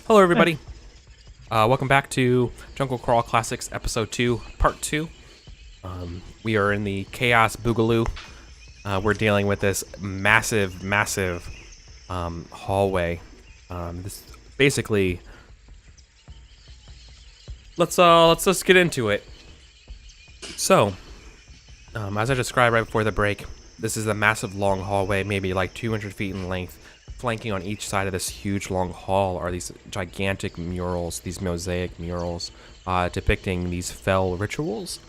Hello, everybody. Welcome back to Jungle Crawl Classics Episode 2, Part 2. We are in the Chaos Boogaloo. We're dealing with this massive hallway. This basically. Let's just get into it. So, as I described right before the break, this is a massive long hallway, maybe like 200 feet in length. Flanking on each side of this huge long hall are these gigantic murals, these mosaic murals depicting these fell rituals.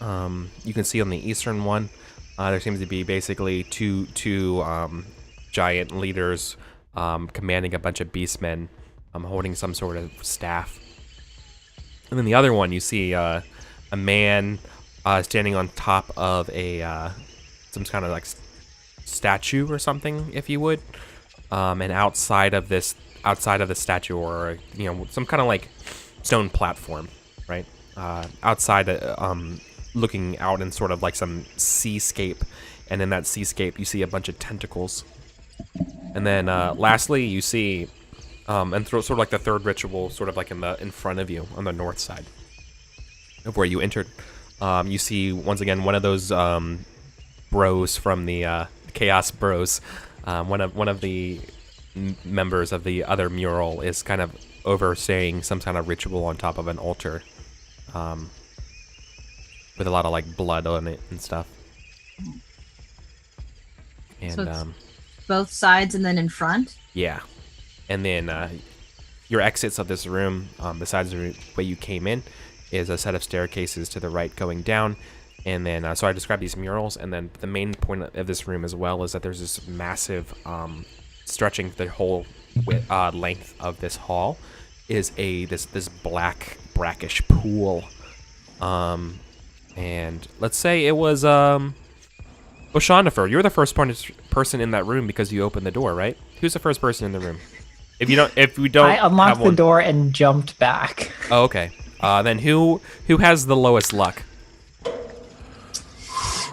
You can see on the eastern one, there seems to be basically two giant leaders commanding a bunch of beastmen, holding some sort of staff. And then the other one, you see a man standing on top of a some kind of like statue or something, if you would. And outside of the statue, or some kind of like stone platform, right? Outside, looking out in sort of like some seascape, and in that seascape, you see a bunch of tentacles. And then, lastly, you see, sort of like the third ritual, sort of like in front of you on the north side of where you entered. You see once again one of those bros from the Chaos Bros. One of the members of the other mural is kind of overseeing some kind of ritual on top of an altar, with a lot of like blood on it and stuff. And so it's both sides and then in front. Yeah, and then your exits of this room, besides the way you came in, is a set of staircases to the right going down. And then, so I described these murals, and then the main point of this room as well is that there's this massive, stretching the whole length of this hall, is this black brackish pool. And let's say it was O'Shaughnessy. You were the first person in that room because you opened the door, right? Who's the first person in the room? If we don't, I unlocked the door and jumped back. Oh, okay. Then who has the lowest luck?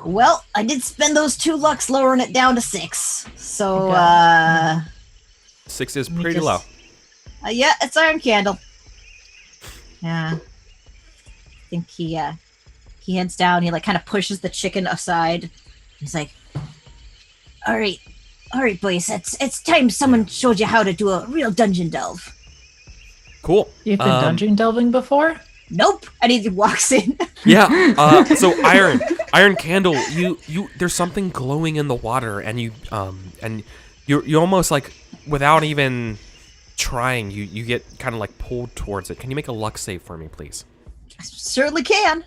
Well, I did spend those 2 lucks lowering it down to 6. So, 6 is pretty low. Yeah, it's Iron Candle. Yeah. I think he heads down, he like kind of pushes the chicken aside. He's like, All right, boys, it's time someone showed you how to do a real dungeon delve. Cool. You've been dungeon delving before? Nope. And he walks in. Yeah. So Iron Candle, you there's something glowing in the water, and you almost like without even trying, you get kind of like pulled towards it. Can you make a luck save for me, please? I certainly can.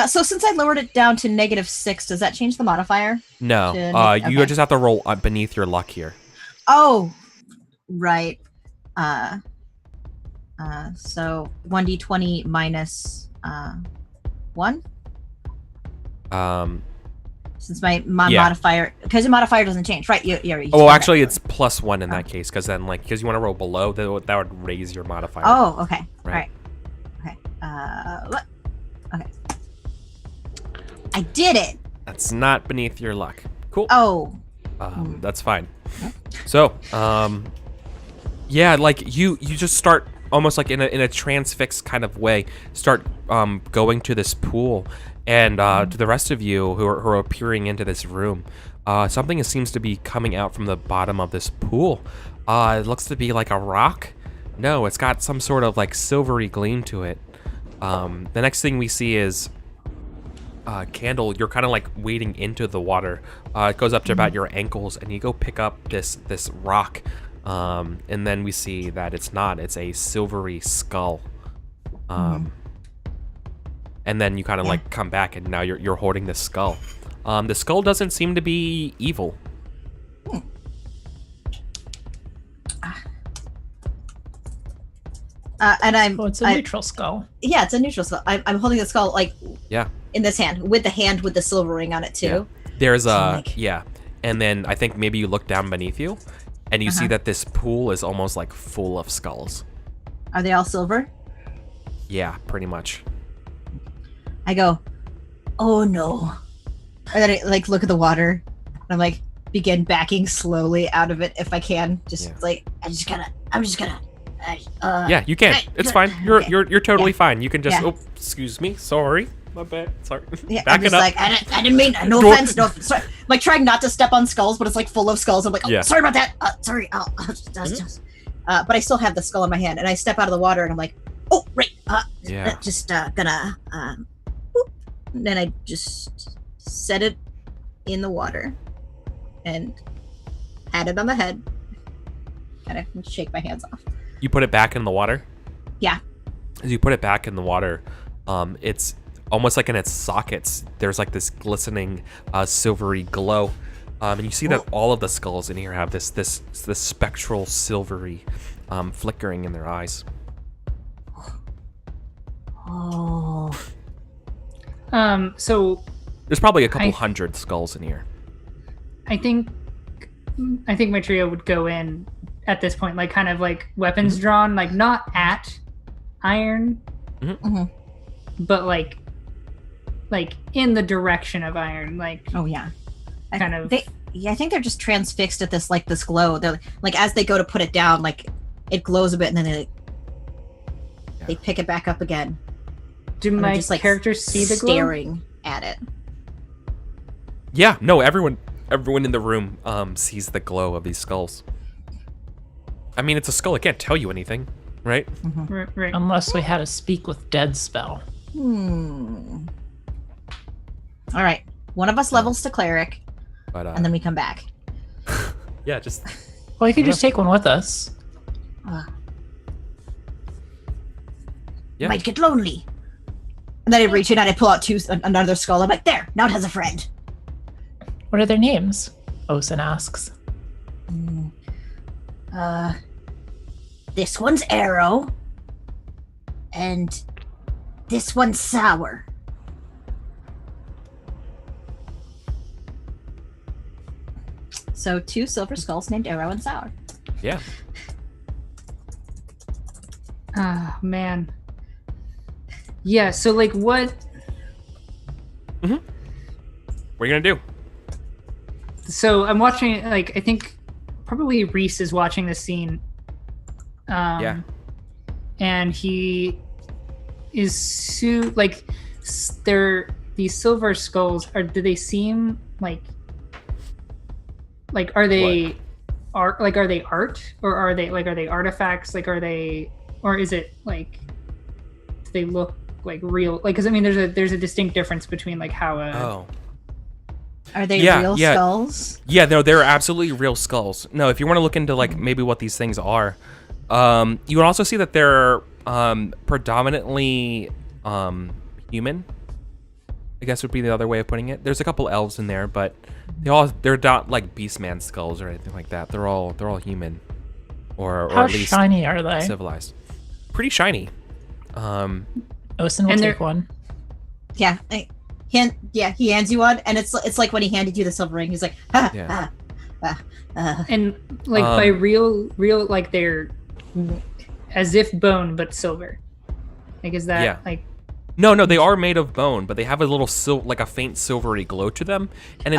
So since I lowered it down to -6, does that change the modifier? No. You Okay. just have to roll beneath your luck here. Oh, right. So 1d20 minus 1. Since my modifier, because the modifier doesn't change, right? Actually, it's +1 in that case, because then because you want to roll below, that would raise your modifier. Oh, okay. Right. Okay. Okay. I did it. That's not beneath your luck. Cool. Oh. That's fine. So, yeah, like you just start almost like in a transfix kind of way, start going to this pool, and to the rest of you who are peering into this room, something seems to be coming out from the bottom of this pool. It looks to be like a rock. No, it's got some sort of like silvery gleam to it. The next thing we see is Candle. You're kind of like wading into the water. It goes up to about your ankles, and you go pick up this rock. And then we see that it's a silvery skull. And then you kind of like come back, and now you're holding the skull. The skull doesn't seem to be evil. And it's a neutral skull. Yeah, it's a neutral skull. I'm holding the skull like in this hand with the silver ring on it too. Yeah. There's and then I think maybe you look down beneath you, and you see that this pool is almost like full of skulls. Are they all silver? Yeah, pretty much. I go, oh no. And then I like look at the water, and I'm like, begin backing slowly out of it if I can. Just like, I'm just gonna Yeah, you can. It's fine. You're okay. you're totally fine. You can just. Yeah. Oh, excuse me. Sorry. My bad. Sorry. Yeah, Back I'm it just up. like, I didn't mean, no Door- offense, no offense. Sorry. I'm like trying not to step on skulls, but it's like full of skulls. I'm like, oh, Yeah. sorry about that. Sorry. But I still have the skull in my hand, and I step out of the water, and I'm like, oh, right. Yeah. Just gonna, boop. And then I just set it in the water, and pat it on the head, kind of shake my hands off. You put it back in the water? Yeah. As you put it back in the water, it's almost like in its sockets, there's like this glistening, silvery glow. And you see that all of the skulls in here have this spectral silvery flickering in their eyes. Oh. So There's probably a couple hundred skulls in here. I think my trio would go in at this point, like kind of like weapons drawn, like not at Iron, but like in the direction of Iron, like Oh yeah. kind of. I think they're just transfixed at this glow. They're like, as they go to put it down, like it glows a bit, and then they pick it back up again. Do And they're my just, like, characters see the glow? staring at it? Yeah, no, everyone in the room sees the glow of these skulls. I mean, it's a skull. It can't tell you anything, right? Right. Unless we had a speak with dead spell. All right, one of us levels to cleric, But and then we come back. yeah, just Well, you could just take one with us. yeah. Might get lonely. And then I reach in and I pull out another skull. I'm like, there, now it has a friend. What are their names? Osen asks. This one's Arrow, and this one's Sour. So 2 silver skulls named Arrow and Sour. Yeah. Oh man. Yeah. So like, what? What are you gonna do? So I'm watching. Like, I think probably Reese is watching this scene. Yeah. And he is like they're these silver skulls. Do they seem like are they art? Like, are they art, or are they artifacts? Like, are they, or is it like, do they look like real? Like, because I mean, there's a distinct difference between like how a Are they real skulls? Yeah, they're absolutely real skulls. No, if you want to look into like maybe what these things are, you can also see that they're predominantly human, I guess would be the other way of putting it. There's a couple elves in there, but they're not like Beastman skulls or anything like that. They're all human, or how at least shiny are they? civilized. Pretty shiny. Osen will take one. Yeah. He hands you one, and it's like when he handed you the silver ring. He's like, And like by real, like they're as if bone but silver. Like, is that like? No, they are made of bone, but they have a little like a faint silvery glow to them. And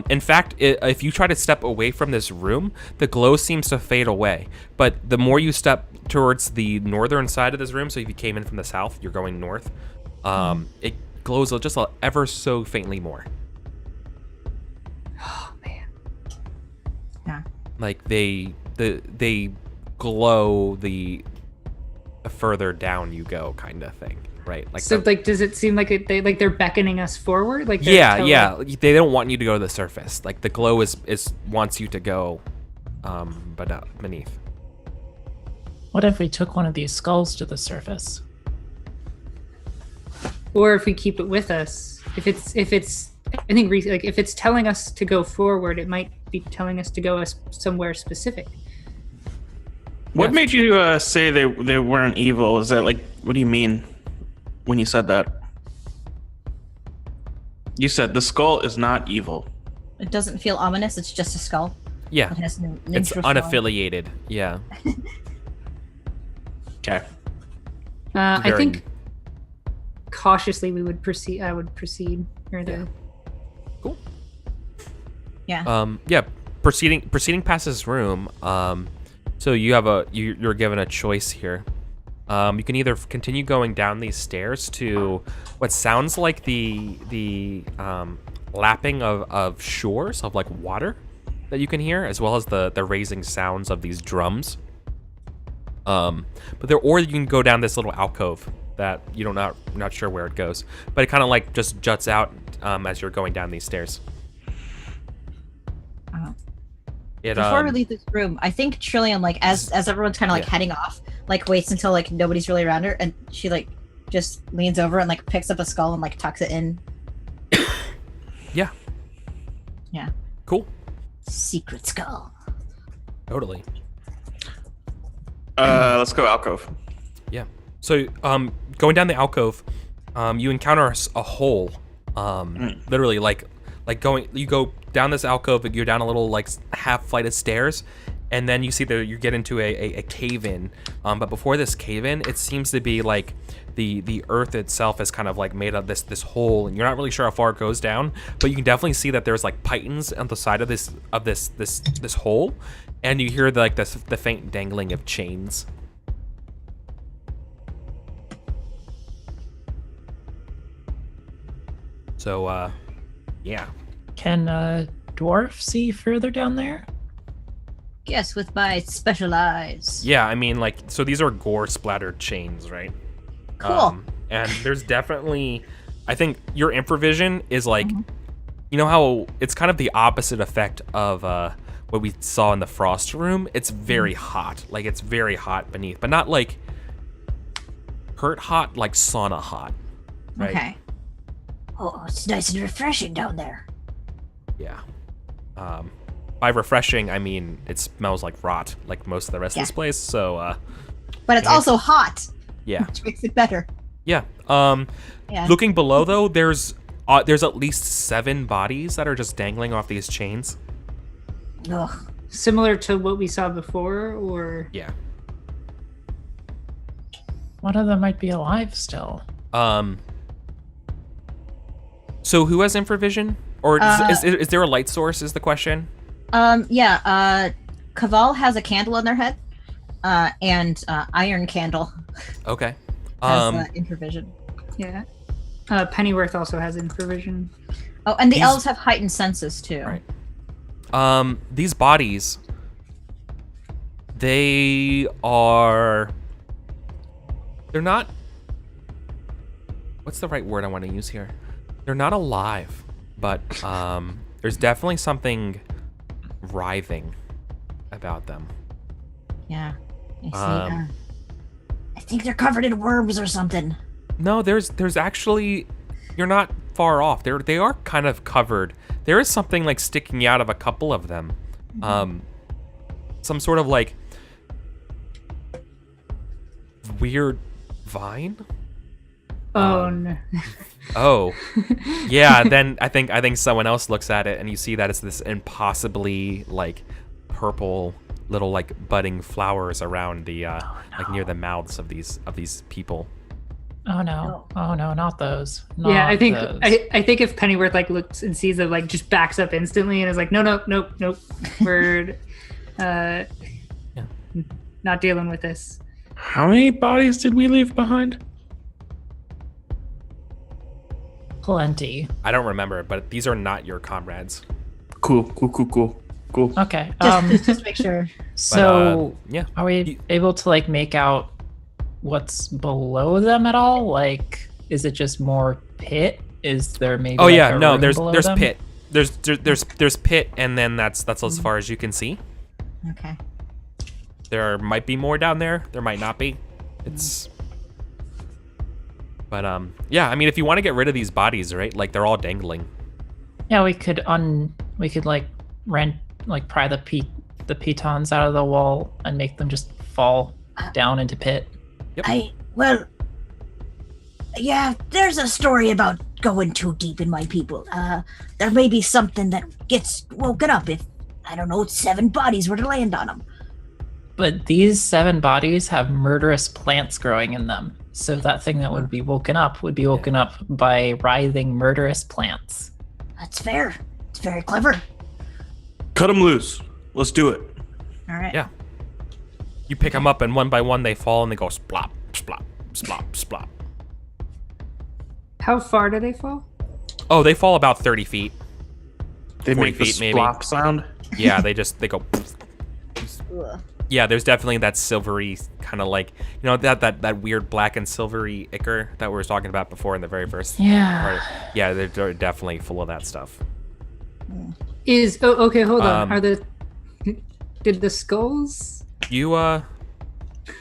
in fact, if you try to step away from this room, the glow seems to fade away. But the more you step towards the northern side of this room, so if you came in from the south, you're going north, it glows just ever so faintly more. Oh man. Yeah. Like they glow the further down you go, kind of thing. Right, like so, like, does it seem like they're beckoning us forward? Like, they don't want you to go to the surface. Like the glow is wants you to go, but not beneath. What if we took one of these skulls to the surface? Or if we keep it with us, if it's, I think like if it's telling us to go forward, it might be telling us to go somewhere specific. What made you say they weren't evil? Is that like, what do you mean when you said that? You said the skull is not evil. It doesn't feel ominous. It's just a skull. Yeah, It has no it's neutral form. unaffiliated. Yeah. Okay. I think cautiously we would proceed. I would proceed. Cool. Yeah. Yeah. Proceeding past this room, So you're given a choice here. You can either continue going down these stairs to what sounds like the lapping of shores of like water that you can hear, as well as the raising sounds of these drums. Or you can go down this little alcove that not sure where it goes, but it kind of like just juts out as you're going down these stairs. Before we leave this room, I think Trillium, like as everyone's kind of like heading off, like waits until like nobody's really around her, and she like just leans over and like picks up a skull and like tucks it in. Yeah. Yeah. Cool. Secret skull. Totally. Let's go alcove. Yeah. So, going down the alcove, you encounter a hole. Literally, you go down this alcove, you're down a little like half flight of stairs, and then you see that you get into a cave-in. But before this cave-in, it seems to be like the earth itself is kind of like made of this hole, and you're not really sure how far it goes down, but you can definitely see that there's like pythons on the side of this hole, and you hear the faint dangling of chains. So, yeah. Can dwarf see further down there? Yes, with my special eyes. Yeah, I mean, like, so these are gore-splattered chains, right? Cool. And there's definitely, I think your infravision is like, you know how it's kind of the opposite effect of what we saw in the frost room. It's very hot, like it's very hot beneath, but not like hurt hot, like sauna hot. Right? Okay. Oh, it's nice and refreshing down there. Yeah. By refreshing, I mean it smells like rot, like most of the rest of this place. So. But it's also hot. Yeah. Which makes it better. Yeah. Yeah. Looking below though, there's at least 7 bodies that are just dangling off these chains. Ugh. Similar to what we saw before, or Yeah. One of them might be alive still. So who has infravision? Or is there a light source is the question? Yeah, Caval has a candle on their head. And Iron Candle Okay. has infravision. yeah. Pennyworth also has infravision. Oh, and the elves have heightened senses too. Right. These bodies, they're not, what's the right word I want to use here? They're not alive, but there's definitely something writhing about them. Yeah. I think they're covered in worms or something. No, there's actually, you're not far off. They are kind of covered. There is something like sticking out of a couple of them. Some sort of like weird vine. Oh no. Oh, yeah. Then I think someone else looks at it and you see that it's this impossibly like purple little like budding flowers around the like near the mouths of these people. Oh no! Oh no! Not those! Yeah, I think those. I think if Pennyworth like looks and sees it, like just backs up instantly and is like, nope, we're not dealing with this. How many bodies did we leave behind? Plenty. I don't remember, but these are not your comrades. Cool. Okay. Just make sure. So yeah, are we able to like make out what's below them at all? Like, is it just more pit? Is there maybe? Oh like, yeah, a no. room There's below there's them? pit. There's pit, and then that's as far as you can see. Okay. There might be more down there. There might not be. It's. But yeah. I mean, if you want to get rid of these bodies, right? Like they're all dangling. Yeah, we could like pry the pitons out of the wall and make them just fall down into pit. Yep. Yeah, there's a story about going too deep in my people. There may be something that gets woken up if, I don't know, 7 bodies were to land on them. But these 7 bodies have murderous plants growing in them. So that thing that would be woken up by writhing murderous plants. That's fair. It's very clever. Cut them loose. Let's do it. All right. Yeah. You pick them up, and one by one they fall, and they go splop, splop, splop, splop. How far do they fall? Oh, they fall about 30 feet. They 40 make the feet, maybe. splop sound. Yeah, they go. Ugh. Yeah, there's definitely that silvery kind of like, you know, that weird black and silvery ichor that we were talking about before in the very first Yeah. part. Yeah, they're definitely full of that stuff. Okay, hold on. Did the skulls? You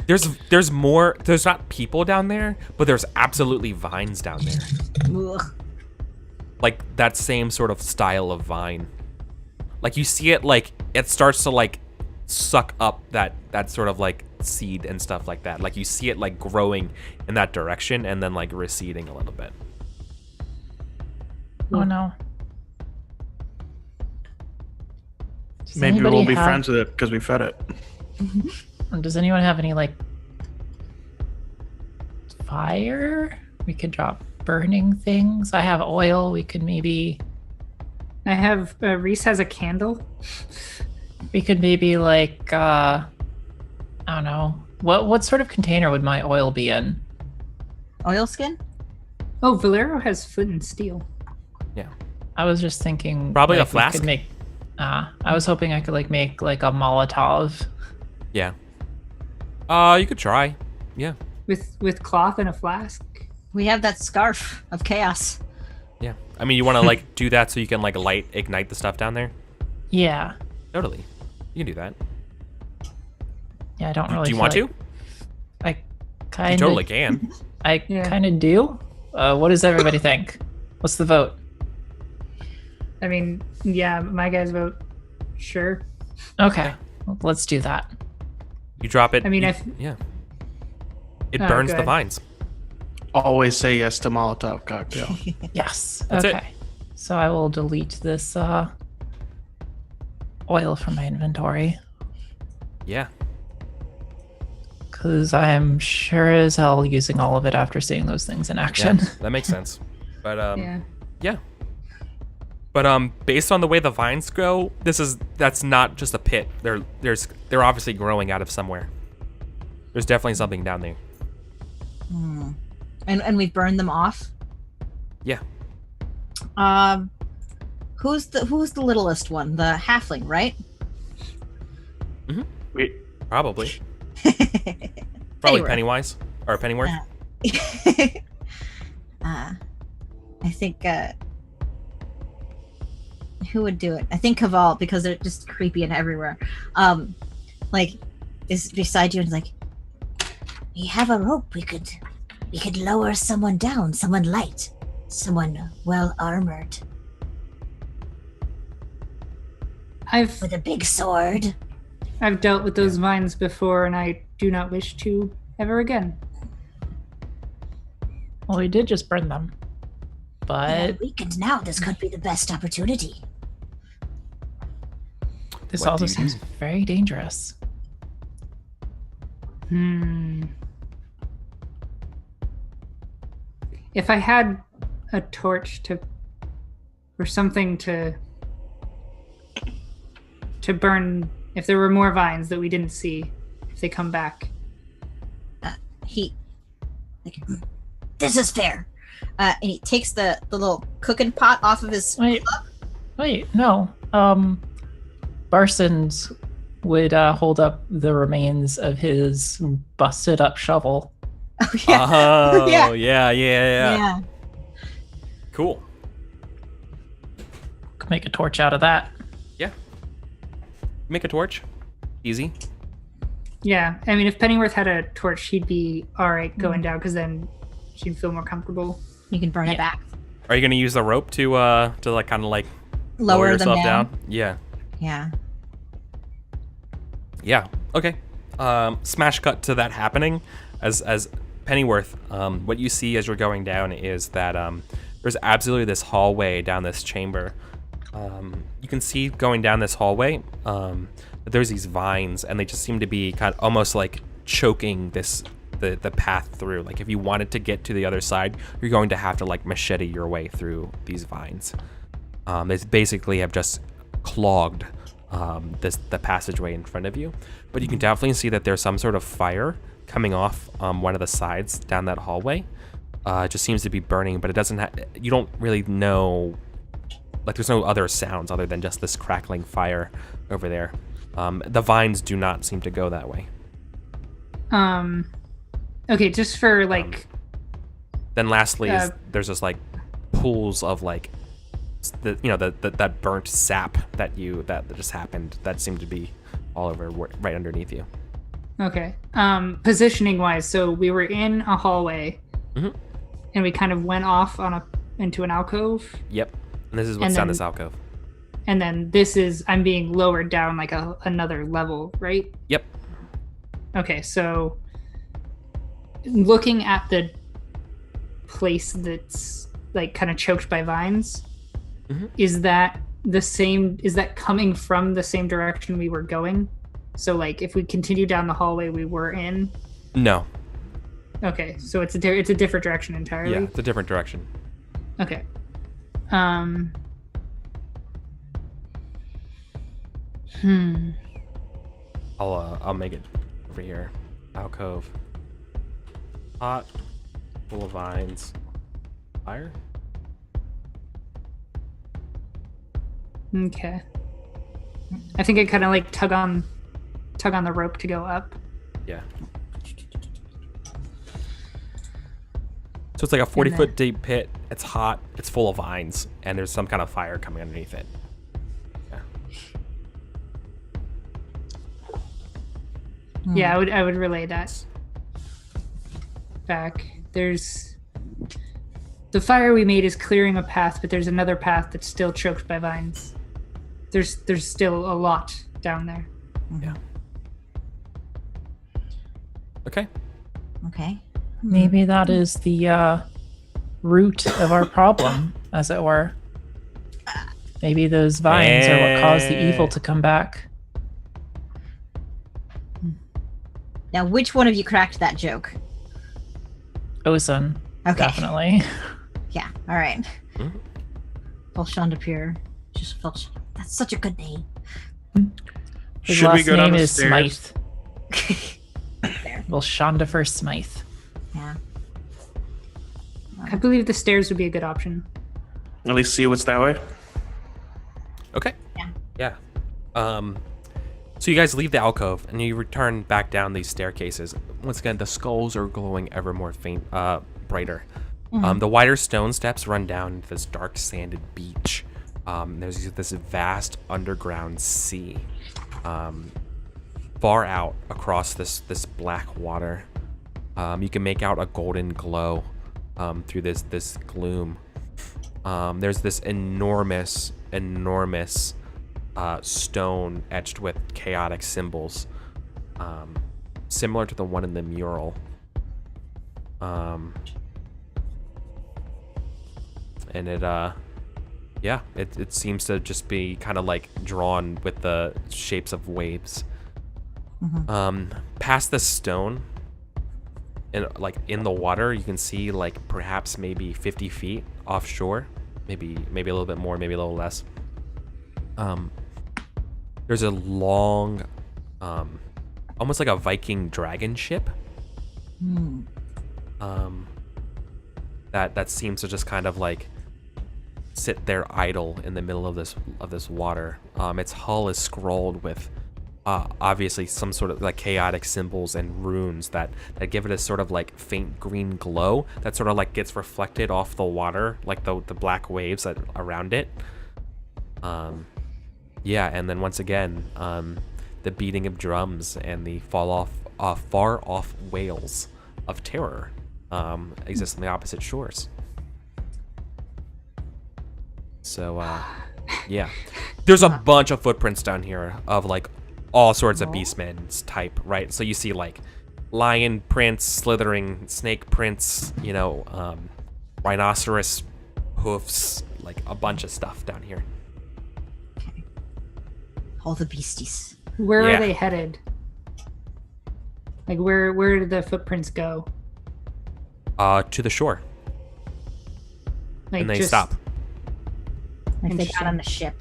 there's more. There's not people down there, but there's absolutely vines down there. Ugh. Like that same sort of style of vine. Like you see it, like it starts to like suck up that sort of like seed and stuff like that. Like you see it like growing in that direction and then like receding a little bit. Oh no. Does Maybe anybody we'll be have- friends with it because we fed it. Does anyone have any like fire? We could drop burning things. I have oil. We could maybe. I have Reese has a candle. We could maybe like. I don't know. What sort of container would my oil be in? Oilskin? Oh, Valero has flint and steel. Yeah. I was just thinking. Probably a like, we flask? could make. I was hoping I could like make like a Molotov. Yeah. You could try. Yeah. With cloth and a flask. We have that scarf of chaos. Yeah. I mean, you want to like do that so you can like ignite the stuff down there? Yeah. Totally. You can do that. Yeah. I don't really. Do you feel want like- to? I kind You of. totally can. I Yeah. kind of do. What does everybody think? What's the vote? I mean, yeah, my guys vote. Sure. Okay, well, let's do that. You drop it. I mean, yeah. It Oh, burns the good. vines. Always say yes to Molotov cocktail. Yes. That's it. okay. So I will delete this oil from my inventory Yeah. because I'm sure as hell using all of it after seeing those things in Yeah. action. That makes sense. But Yeah. yeah. But based on the way the vines grow, that's not just a pit. They're obviously growing out of somewhere. There's definitely something down there. And we burned them off. Yeah. Who's the littlest one? The halfling, right? Wait, Probably. Probably Pennyworth. Pennywise or Pennyworth. I think who would do it? I think Caval, because they're just creepy and everywhere. Like is beside you and is like, we have a rope. We could lower someone down, someone light, someone well armored I've with a big sword. dealt with those vines before, and I do not wish to ever again. Well, we did just burn them, but Weakened now. This could be the best opportunity. this What also do you seems do? very dangerous. If I had a torch or something to burn, if there were more vines that we didn't see, if they come back. This is fair. And he takes the little cooking pot off of his. Wait, no. Barsons would hold up the remains of his busted up shovel. Oh yeah. Oh, Yeah. yeah. Cool. Could make a torch out of that. Yeah. Make a torch. Easy. Yeah, I mean, if Pennyworth had a torch, she'd be all right going down, because then she'd feel more comfortable. You can burn it back. Are you gonna use the rope to like kind of like Lower them yourself down. Yeah. Yeah. Yeah. Okay. Smash cut to that happening as Pennyworth. What you see as you're going down is that there's absolutely this hallway down this chamber. You can see going down this hallway that there's these vines, and they just seem to be kind of almost like choking the path through. Like if you wanted to get to the other side, you're going to have to like machete your way through these vines. They basically have just clogged the passageway in front of you, but you can definitely see that there's some sort of fire coming off one of the sides down that hallway. It just seems to be burning, but it doesn't. You don't really know. Like, there's no other sounds other than just this crackling fire over there. The vines do not seem to go that way. Okay, just for like. Then lastly, there's just like pools of like, that burnt sap that just happened. That seemed to be all over right underneath you. Okay. Positioning wise, so we were in a hallway, and we kind of went off into an alcove. Yep. And this is what's down this alcove. And then I'm being lowered down like another level, right? Yep. Okay, so looking at the place that's like kind of choked by vines, is that coming from the same direction we were going? So like if we continue down the hallway we were in? No. Okay, so it's a different direction entirely? Yeah, it's a different direction. Okay. I'll make it over here. Alcove. Hot. Full of vines. Fire? Okay. I think I kind of like tug on the rope to go up. Yeah. So it's like a 40-foot deep pit. It's hot. It's full of vines, and there's some kind of fire coming underneath it. Yeah. Yeah, I would relay that back. There's the fire we made is clearing a path, but there's another path that's still choked by vines. There's still a lot down there. Yeah. Okay. Okay. Maybe that is the root of our problem, as it were. Maybe those vines are what caused the evil to come back. Now, which one of you cracked that joke? Ozen. Okay. Definitely. Yeah. All right. Volchandapur. Just Volchandapur. That's such a good name. His Should we last go down name the is stairs? Smythe. There. Volchandapur Smythe. Yeah. I believe the stairs would be a good option. At least see what's that way. Okay. Yeah. Yeah. So you guys leave the alcove and you return back down these staircases. Once again, the skulls are glowing ever more brighter. The wider stone steps run down into this dark sanded beach. There's this vast underground sea, far out across this black water. You can make out a golden glow through this gloom. There's this enormous stone etched with chaotic symbols, similar to the one in the mural. And it seems to just be kind of like drawn with the shapes of waves. Past the stone, and like in the water, you can see like perhaps maybe 50 feet offshore, maybe a little bit more, maybe a little less. There's a long, almost like a Viking dragon ship. That seems to just kind of like sit there idle in the middle of this water. Its hull is scrolled with obviously some sort of like chaotic symbols and runes that give it a sort of like faint green glow that sort of like gets reflected off the water, like the black waves that around it. Yeah, and then once again, the beating of drums and the far off wails of terror exist on the opposite shores. So, yeah. There's a bunch of footprints down here of like all sorts of beastmen's type, right? So you see like lion prints, slithering snake prints, rhinoceros hoofs, like a bunch of stuff down here. Okay. All the beasties. Where Yeah. are they headed? Like where did the footprints go? To the shore. Like And they just- stop. Like they Interesting. got on the ship.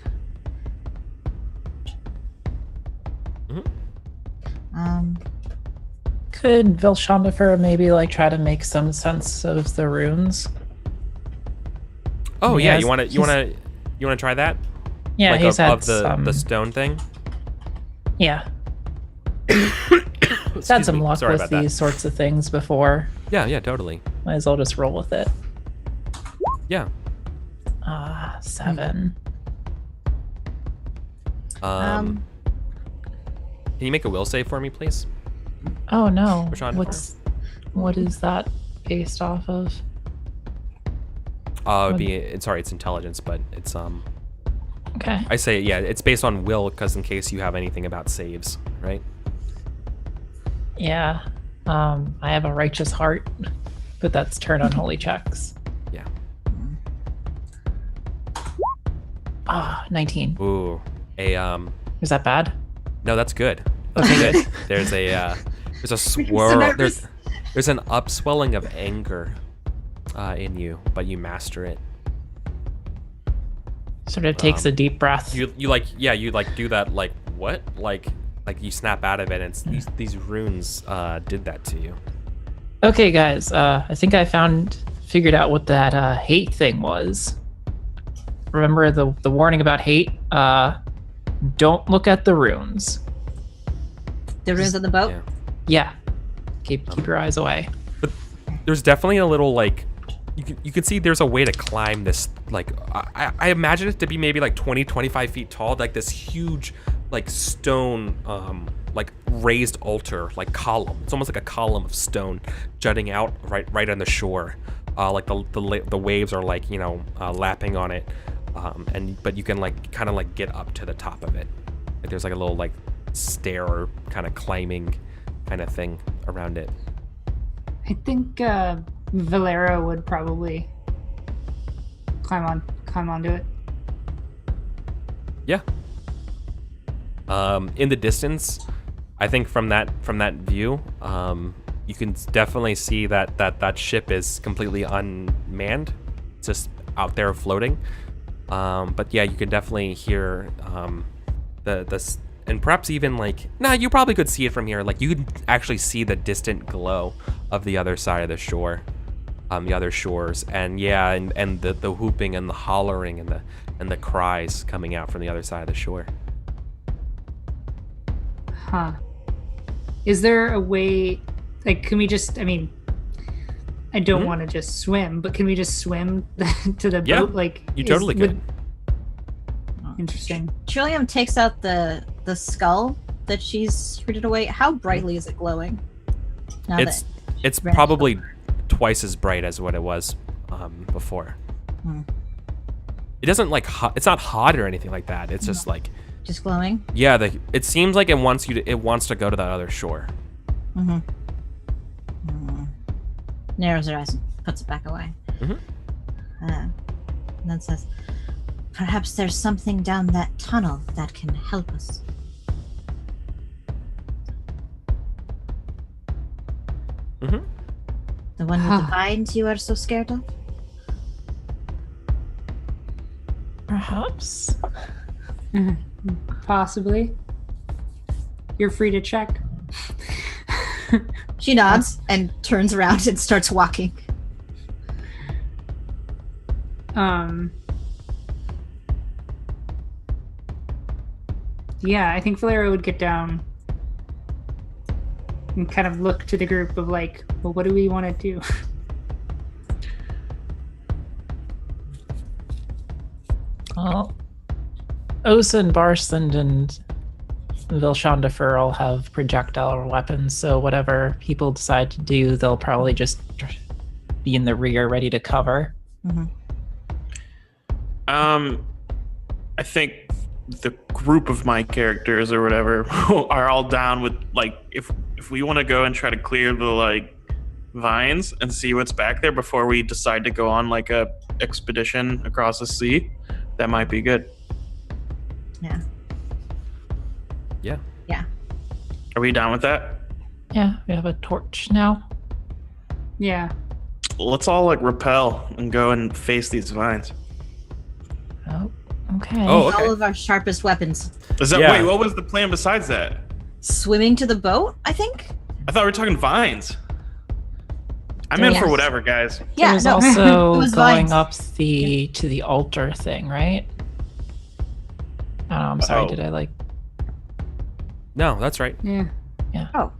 Could Vilshandifer maybe like try to make some sense of the runes? Oh He yeah, has- you want to try that? Yeah, Like he's of had the some. stone thing. Yeah, he's Excuse had some me. luck Sorry with about that. these sorts of things before. Yeah, totally. Might as well just roll with it. Yeah. 7. Can you make a will save for me, please? Oh no. Vilshandifer. What is that based off of? It's intelligence, but it's Okay. I say yeah, it's based on will because in case you have anything about saves, right? Yeah. I have a righteous heart, but that's turn unholy checks. Yeah. 19. Ooh. Is that bad? No, that's good. That's good. There's a swirl. nervous. There's an upswelling of anger in you, but you master it. Sort of takes a deep breath. You do that like what? Like you snap out of it and it's these runes did that to you. Okay, guys. I think I figured out what that hate thing was. Remember the warning about hate? Don't look at the runes. The runes on the boat? Yeah. Yeah. Keep your eyes away. But there's definitely a little like you can see there's a way to climb this, like I imagine it to be maybe like 20-25 feet tall, like this huge like stone like raised altar, like column. It's almost like a column of stone jutting out right on the shore. Like the waves are like, you know, lapping on it. But you can like kind of like get up to the top of it. Like there's like a little like stair or kind of climbing kind of thing around it. I think Valera would probably climb onto it. Yeah. In the distance, I think from that view, you can definitely see that ship is completely unmanned, it's just out there floating. But yeah, you can definitely hear the and perhaps even like you probably could see it from here. Like you could actually see the distant glow of the other side of the shore, the other shores, and yeah, and the whooping and the hollering and the cries coming out from the other side of the shore. Huh. Is there a way, like, can we just, I mean, I don't want to just swim, but can we just swim to the Yeah, boat? Like, you totally could. Interesting. Trillium takes out the skull that she's hidden away. How brightly is it glowing? Now It's Right. probably twice as bright as what it was before. It doesn't like it's not hot or anything like that. It's just like just glowing. yeah. It seems like it wants to go to that other shore. Narrows her eyes and puts it back away. And then says, "Perhaps there's something down that tunnel that can help us." The one with the vines you are so scared of? Perhaps. Possibly. You're free to check. She nods and turns around and starts walking. Yeah, I think Valera would get down and kind of look to the group of like, well, what do we want to do? Well, Osen, Barsland, and Vilshandifer all have projectile weapons, so whatever people decide to do, they'll probably just be in the rear ready to cover. I think the group of my characters or whatever are all down with like if we want to go and try to clear the like vines and see what's back there before we decide to go on like a expedition across the sea, that might be good. Yeah. Yeah. Yeah. Are we down with that? Yeah, we have a torch now. Yeah. Let's all like rappel and go and face these vines. Oh, okay. Oh, okay. All of our sharpest weapons. Is that Yeah. wait? What was the plan besides that? Swimming to the boat, I think? I thought we were talking vines. I'm in for whatever, guys. Yeah, it was no, also it was going vines. up to the altar thing, right? I don't know. I'm sorry. Uh-oh. Did I like? No, that's right. Yeah. Oh,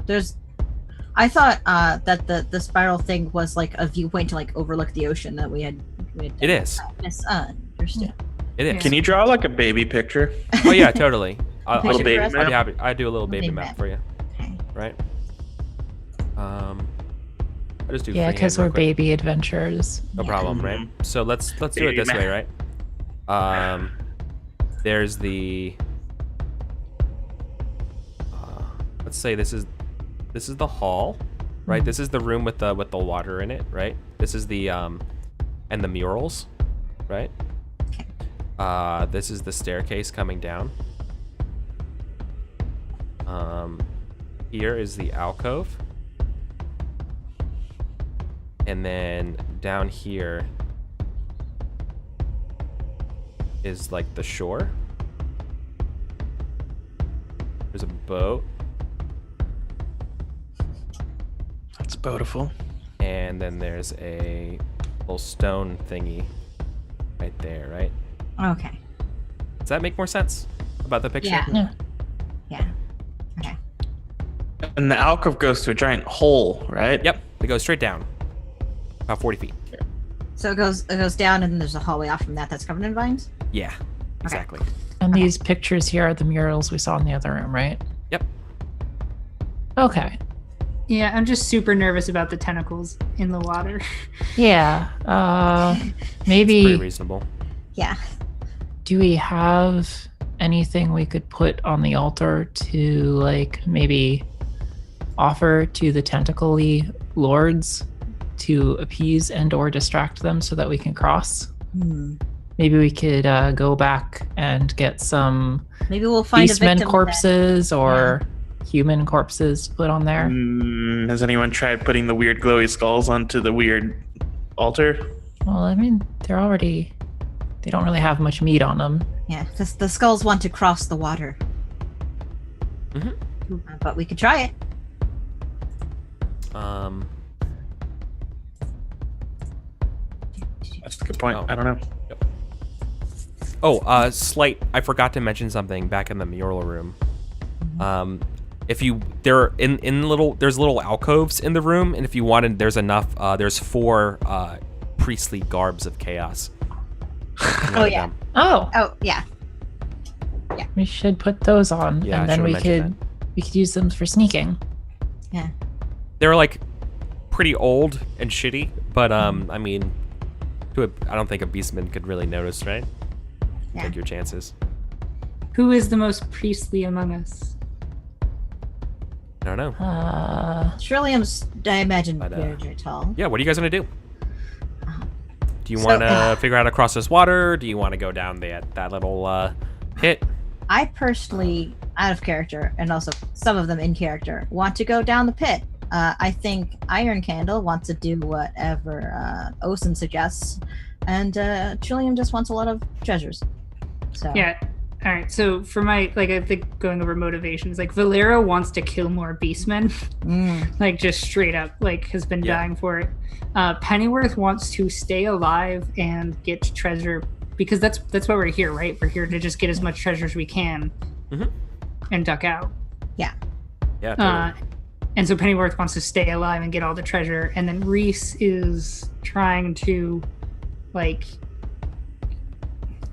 I thought that the spiral thing was like a viewpoint to like overlook the ocean that we had It is. misunderstood. It is. Can you draw like a baby picture? Oh yeah, totally. I'll Little give baby you- I'd be map? happy. I'd do a little baby Baby map map. for you, Okay. right? I just do. Yeah, freehand because real we're quick. baby adventurers. No problem, right? Mhm. So let's do it Baby this way, map. right? There's the. Let's say this is the hall, right? This is the room with the water in it, right? This is the and the murals, right? This is the staircase coming down. Here is the alcove. And then down here is like the shore. There's a boat. That's beautiful. And then there's a little stone thingy right there, right? Okay. Does that make more sense about the picture? Yeah. Yeah. Yeah. Okay. And the alcove goes to a giant hole, right? Yep. It goes straight down. About 40 feet. So it goes down, and then there's a hallway off from that that's covered in vines. Yeah. Exactly. And these pictures here are the murals we saw in the other room, right? Yep. Okay. Yeah, I'm just super nervous about the tentacles in the water. Yeah. Pretty Maybe. reasonable. Yeah. Do we have anything we could put on the altar to like maybe offer to the tentacle-y lords to appease and or distract them so that we can cross? Maybe we could go back and get some Maybe we'll find a beastmen victim. corpses or human corpses to put on there. Has anyone tried putting the weird glowy skulls onto the weird altar? Well, I mean, they don't really have much meat on them. Yeah, because the skulls want to cross the water. Mhm. But we could try it. That's a good point. Oh. I don't know. Slight. I forgot to mention something back in the mural room. If you there's little alcoves in the room, and if you wanted, there's enough. There's 4 priestly garbs of chaos. Oh yeah. Oh, Oh yeah. we should put those on, Yeah, I and then should've we mentioned could use them for sneaking. Yeah. They're like pretty old and shitty, but I mean, I don't think a beastman could really notice, right? Yeah. Take your chances. Who is the most priestly among us? I don't know. Trillium's, I imagine, But, very tall. Yeah, what are you guys gonna do? Do you want to figure out how to cross this water? Do you want to go down that little pit? I personally, out of character, and also some of them in character, want to go down the pit. I think Iron Candle wants to do whatever Osen suggests, and Trillium just wants a lot of treasures. So Yeah. All right. So for my I think going over motivations, Valero wants to kill more beastmen, just straight up, has been Yeah. dying for it. Pennyworth wants to stay alive and get treasure because that's why we're here, right? We're here to just get as much treasure as we can, Mhm. and duck out. Yeah, totally. And so Pennyworth wants to stay alive and get all the treasure, and then Reese is trying to,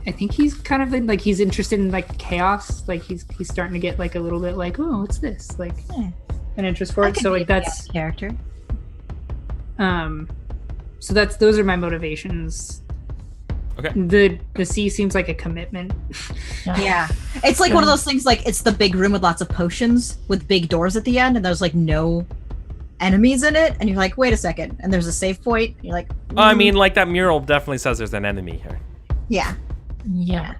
I think he's kind of he's interested in chaos. He's starting to get a little bit oh, what's this? An interest for I it. could So be a that's character. so those are my motivations. Okay. The sea seems like a commitment. Yeah, it's like one of those things. It's the big room with lots of potions with big doors at the end, and there's no enemies in it, and you're like, wait a second, and there's a save point. You're like, I mean, that mural definitely says there's an enemy here. yeah. Yeah.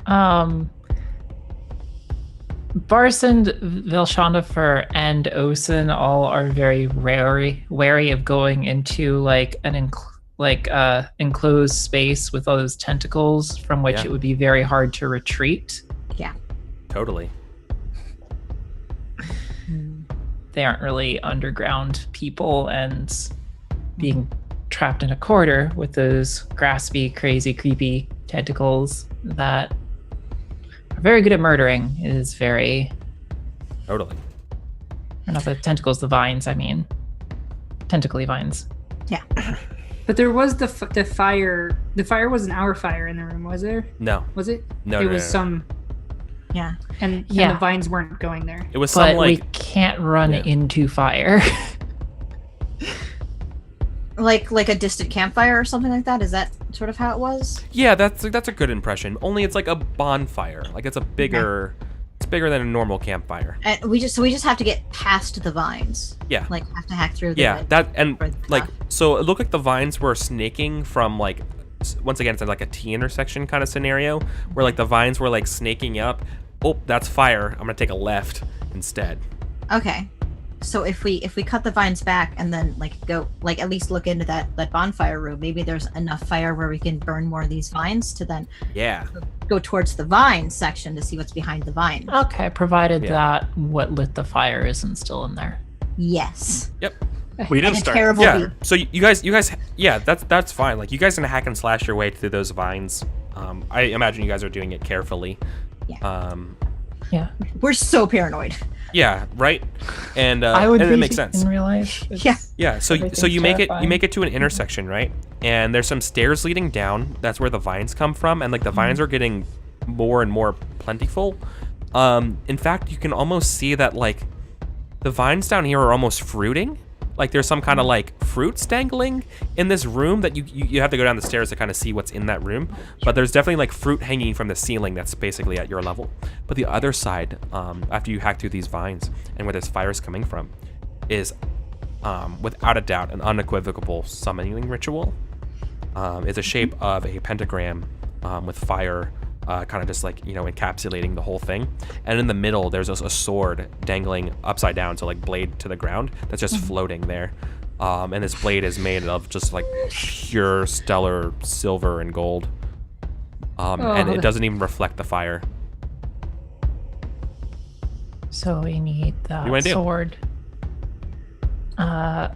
Barsand, Vilshandafer, and Osen all are very wary of going into an enclosed space with all those tentacles from which Yeah. it would be very hard to retreat. Totally. they aren't really underground people, and being trapped in a corridor with those graspy, crazy, creepy tentacles that are very good at murdering is very... Totally. Or not the tentacles, the vines, I mean. Tentacly vines. Yeah. But there was the fire. The fire wasn't our fire in the room, was there? No. Was it? No, It no, was no, no. some, Yeah. and Yeah. the vines weren't going there. It was But some like we can't run Yeah. into fire. Like a distant campfire or something like that? Is that sort of how it was? yeah, that's a good impression. Only it's like a bonfire. Like it's a bigger, it's bigger than a normal campfire. And we just have to get past the vines. Yeah. Like have to hack through the Yeah, that and for the like stuff. so it looked like the vines were snaking from like once again it's like a T intersection kind of scenario where like the vines were like snaking up. Oh, that's fire. I'm gonna take a left instead. Okay. So if we cut the vines back and then like go like at least look into that bonfire room, maybe there's enough fire where we can burn more of these vines to then Yeah. go towards the vine section to see what's behind the vine. Okay, provided Yeah. that what lit the fire isn't still in there. Yes. Yep. We And didn't a start. terrible Yeah. beat. So you guys, yeah, that's fine. Like you guys gonna hack and slash your way through those vines. I imagine you guys are doing it carefully. Yeah. Yeah, We're so paranoid. Yeah. Right. And I would and be it makes sense. in real life. It's- Yeah. Yeah, so Everything's you make terrifying. it to an intersection, right? And there's some stairs leading down. That's where the vines come from, and like the vines are getting more and more plentiful. In fact, you can almost see that like the vines down here are almost fruiting. Like there's some kind of like fruits dangling in this room that you have to go down the stairs to kind of see what's in that room. But there's definitely like fruit hanging from the ceiling that's basically at your level. But the other side, after you hack through these vines and where this fire is coming from, is without a doubt an unequivocal summoning ritual. It's a shape of a pentagram with fire kind of just like, you know, encapsulating the whole thing. And in the middle, there's a sword dangling upside down, so like blade to the ground, that's just floating there. And this blade is made of just like pure stellar silver and gold. And it doesn't even reflect the fire. So we need What do you that wanna do? sword.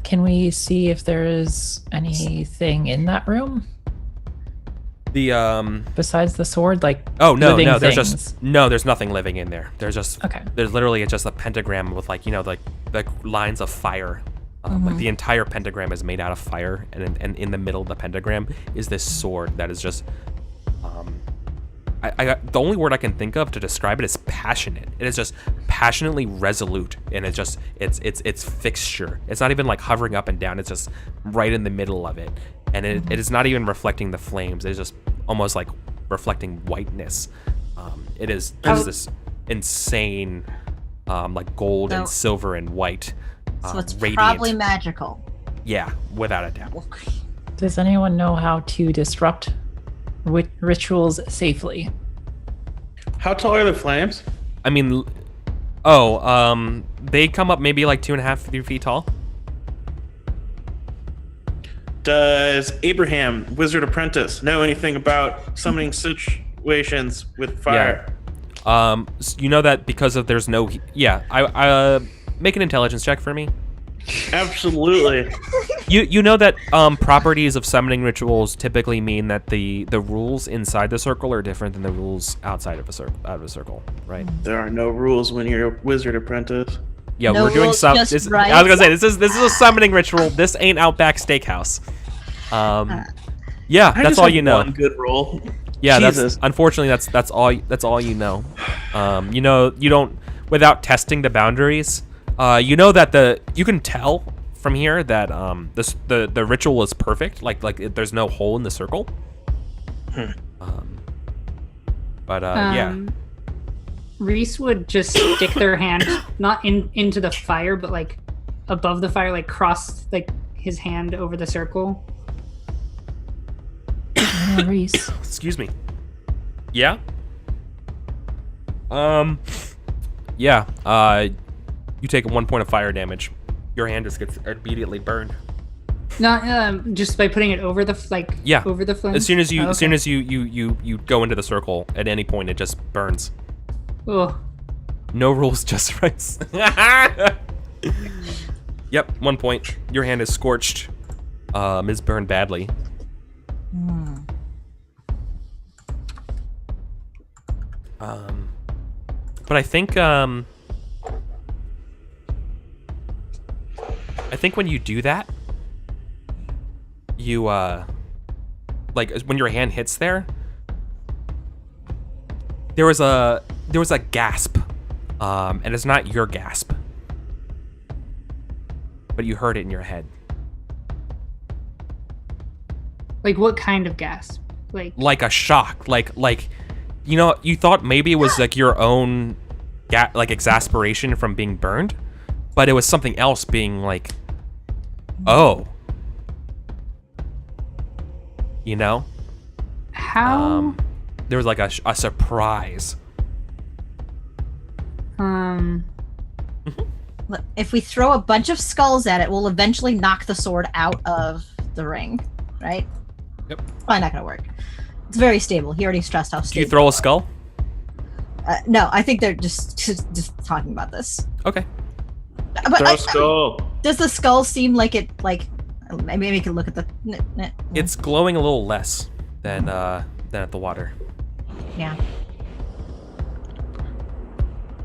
Can we see if there's anything in that room The besides the sword? Like living there's things? just there's nothing living in there. There's literally just a pentagram with like, you know, like lines of fire. Like the entire pentagram is made out of fire, and in the middle of the pentagram is this sword that is just the only word I can think of to describe it is passionate. It is just passionately resolute, and it's fixture. It's not even like hovering up and down. It's just right in the middle of it, and it is not even reflecting the flames. It is just almost like reflecting whiteness. There's this insane like gold and So- silver and white. So it's radiant. probably magical. Yeah, without a doubt. Does anyone know how to disrupt rituals safely? How tall are the flames? I mean, they come up maybe like 2.5, 3 feet tall. Does Abraham, Wizard Apprentice, know anything about summoning situations with fire? You know that because of there's no I make an intelligence check for me. Absolutely. You know that properties of summoning rituals typically mean that the rules inside the circle are different than the rules outside of a circle, right? There are no rules when you're a Wizard Apprentice. Yeah, No we're doing rules, some. just right. I was gonna say this is a summoning ritual. This ain't Outback Steakhouse. Yeah, I that's just all have you know. One good roll. Yeah, Jesus. unfortunately that's all you know. You know, you don't without testing the boundaries. You know that you can tell from here that the ritual is perfect. Like there's no hole in the circle. Yeah. Reese would just stick their hand not into the fire, but like above the fire, like cross like his hand over the circle. Reese. Excuse me. Yeah. Yeah. You take 1 point of fire damage. Your hand just gets immediately burned. Not just by putting it over the over the flame. As soon as you Oh, as soon okay. as you go into the circle, at any point it just burns. Oh, No rules, just rights. Yep, 1 point. Your hand is scorched. Is burned badly. Hmm. But I think when you do that, you like when your hand hits there, there was a gasp, and it's not your gasp, but you heard it in your head. Like what kind of gasp? Like a shock, like you know, you thought maybe it was like your own like exasperation from being burned, but it was something else being like, oh, you know? How? There was like a surprise. Look, if we throw a bunch of skulls at it, we'll eventually knock the sword out of the ring, right? Yep. Probably not gonna work. It's very stable. He already stressed how Do stable. you throw a skull? No, I think they're just talking about this. Okay. But Throw a skull. does the skull seem like it? Like maybe we can look at the. It's glowing a little less than at the water. Yeah.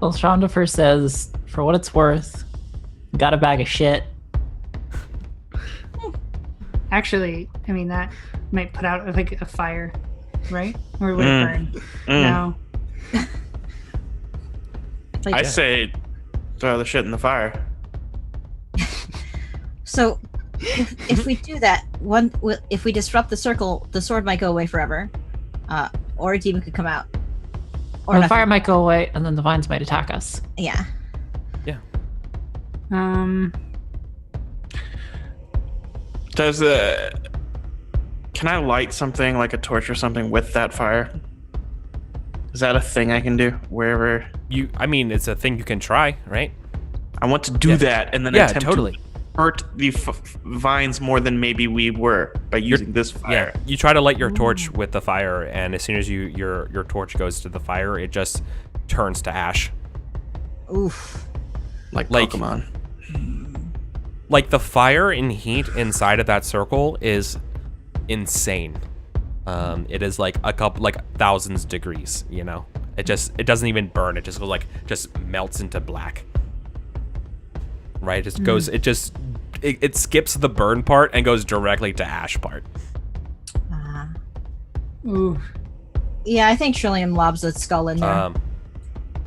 Well, Shondifer says, for what it's worth, got a bag of shit. Actually, I mean that might put out like a fire, right? Or would it burn? Mm. No. Like, I say throw the shit in the fire. so, if we do that, if we disrupt the circle, the sword might go away forever, or a demon could come out. Or the nothing. fire might go away, and then the vines might attack us. Yeah. Yeah. Can I light something like a torch or something with that fire? Is that a thing I can do wherever? I mean, it's a thing you can try, right? I want to do that and then Yeah, attempt totally. to hurt the vines more than maybe we were by using this fire. Yeah. You try to light your torch with the fire, and as soon as your torch goes to the fire, it just turns to ash. Oof. Like Like- Pokemon. Like the fire and heat inside of that circle is insane. It is like a couple, like thousands degrees. You know, it doesn't even burn. It just goes just melts into black. Right? It just goes. It skips the burn part and goes directly to ash part. Ooh. Yeah, I think Trillium lobs a skull in there.